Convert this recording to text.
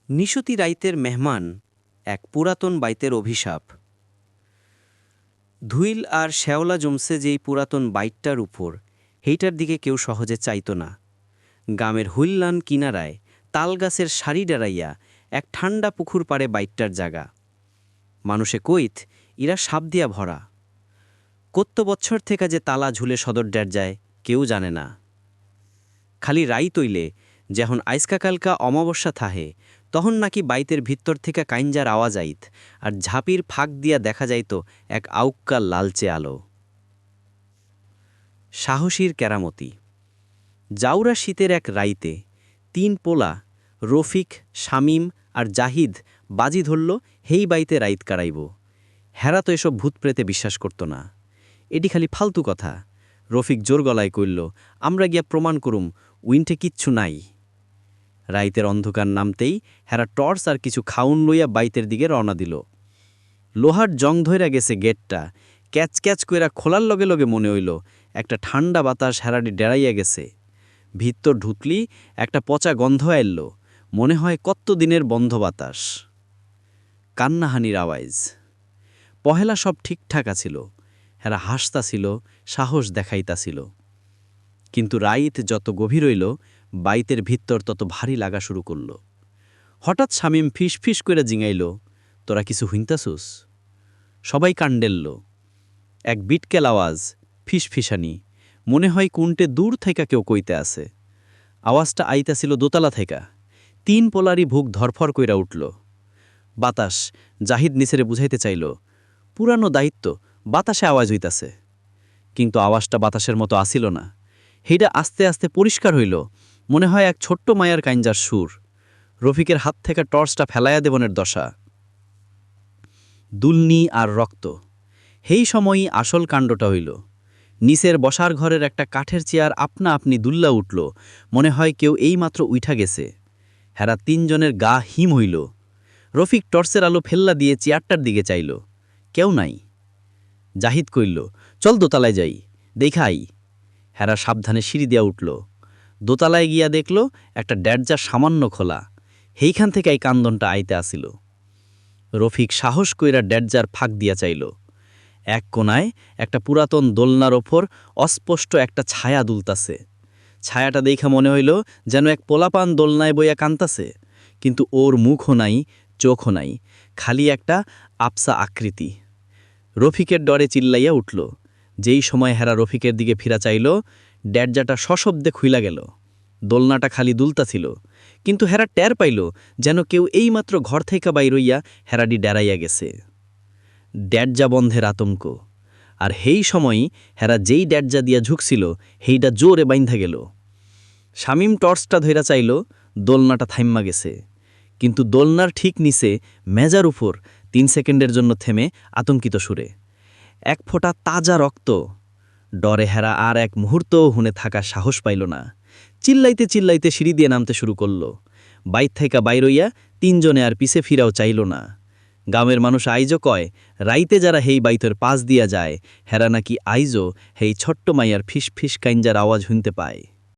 নিশতি রাইতের মেহমান এক পুরাতন বাইতের অভিশাপ। ধুইল আর শ্যাওলা জমছে যেই পুরাতন বাইটটার উপর, সেইটার দিকে কেউ সহজে চাইত না। গ্রামের হুইল্লান কিনারায় তালগাছের সারি ডেরাইয়া এক ঠান্ডা পুকুর পাড়ে বাইটটার জাগা। মানুষে কইত ইরা সাপ দিয়া ভরা। কত্ত বছর থেকে যে তালা ঝুলে সদর ডের যায় কেউ জানে না। খালি রাই তৈলে যখন আইসকাকালকা অমাবস্যা থাহে তখন নাকি বাইতের ভিতর থেকে কাইঞ্জার আওয়াজ আইত, আর ঝাঁপির ফাঁক দিয়া দেখা যাইত এক আউক্কা লালচে আলো। সাহসীর কেরামতি। জাউরা শীতের এক রাইতে ৩ পোলা রফিক, শামীম আর জাহিদ বাজি ধরল হেই বাইতে রাইত কারাইব। হেরা তো এসব ভূতপ্রেতে বিশ্বাস করত না, এটি খালি ফালতু কথা। রফিক জোর গলায় কইল, আমরা গিয়া প্রমাণ করুম উইন্টে কিচ্ছু নাই। রাইতের অন্ধকার নামতেই হেরা টর্চ আর কিছু খাউন লইয়া বাইতের দিকে রওনা দিল। লোহার জং ধইরা গেছে গেটটা, ক্যাচ ক্যাচ কইরা খোলার লগে লগে মনে হইল একটা ঠান্ডা বাতাস হেরাডি ডেরাইয়া গেছে। ভিতর ঢুকলি একটা পচা গন্ধ এল, মনে হয় কত দিনের বন্ধ বাতাস। কান্নাহানির আওয়াজ। পহেলা সব ঠিকঠাক আছিল, হেরা হাসতাছিল, সাহস দেখাইতাছিল। কিন্তু রাইত যত গভীর হইল বাইতের ভিতর তত ভারী লাগা শুরু করল। হঠাৎ শামীম ফিস ফিস করে জিঙাইল, তোরা কিছু হুইনতাছুস? সবাই কাণ্ডেলল। এক বিটকেল আওয়াজ, ফিসফিসানি, মনে হয় কুন্টে দূর থেকে কেউ কইতে আছে। আওয়াজটা আইতাছিল দোতলা থেকে। ৩ পোলারই ভুক ধরফর কইরা উঠল। বাতাস, জাহিদ নিচেরে বুঝাইতে চাইল, পুরানো দায়িত্ব, বাতাসে আওয়াজ হইতাছে। কিন্তু আওয়াজটা বাতাসের মতো আসিল না। সেইটা আস্তে আস্তে পরিষ্কার হইল, মনে হয় এক ছোট্ট মায়ার কাইঞ্জার সুর। রফিকের হাত থেকে টর্চটা ফেলাইয়া দেবনের দশা। দুলনি আর রক্ত। সেই সময়ই আসল কাণ্ডটা হইল। নিচের বসার ঘরের একটা কাঠের চেয়ার আপনা আপনি দুল্লা উঠল, মনে হয় কেউ এইমাত্র উইঠা গেছে। হেরা ৩ জনের গা হিম হইল। রফিক টর্চের আলো ফেল্লা দিয়ে চেয়ারটার দিকে চাইল, কেউ নাই। জাহিদ কইল, চল দোতলায় যাই, দেখাই। হেরা সাবধানে সিঁড়ি দিয়া উঠল। দোতলায় গিয়া দেখল একটা ড্যাডজা সামান্য খোলা, সেইখান থেকে এই কান্দনটা আইতে আসিল। রফিক সাহস কইরা ড্যাডজার ফাঁক দিয়া চাইল। এক কোনায় একটা পুরাতন দোলনার ওপর অস্পষ্ট একটা ছায়া দুলতাছে। ছায়াটা দেখা মনে হইল যেন এক পোলাপান দোলনায় বইয়া কান্তাছে, কিন্তু ওর মুখও নাই, চোখও নাই, খালি একটা আপসা আকৃতি। রফিকের ডরে চিল্লাইয়া উঠল। যেই সময় হেরা রফিকের দিকে ফিরা চাইল, ড্যাডজাটা সশব্দে খুইলা গেল। দোলনাটা খালি দুলতাছিল, কিন্তু হেরা টের পাইল যেন কেউ এইমাত্র ঘর থেকে বাইরইয়া হেরাডি ডেরাইয়া গেছে। ড্যাডজা বন্ধের আতঙ্ক। আর হেই সময়ই হেরা যেই ড্যাডজা দিয়া ঝুঁকছিল সেইটা জোরে বাইন্ধা গেল। শামীম টর্চটা ধইরা চাইল, দোলনাটা থাইম্মা গেছে। কিন্তু দোলনার ঠিক নিচে মেজার উপর ৩ সেকেন্ডের জন্য থেমে আতঙ্কিত সুরে, এক ফোঁটা তাজা রক্ত। ডরে হেরা আর এক মুহূর্তও হুনে থাকার সাহস পাইল না। চিল্লাইতে চিল্লাইতে সিঁড়ি দিয়ে নামতে শুরু করল। বাইর থাইকা বাইরইয়া ৩ জনে আর পিছে ফিরাও চাইল না। গ্রামের মানুষ আইজও কয়, রাইতে যারা হেই বাইতের পাশ দিয়া যায় হেরা নাকি আইজও হেই ছোট্ট মাইয়ার ফিস ফিস কাইঞ্জার আওয়াজ শুনতে পায়।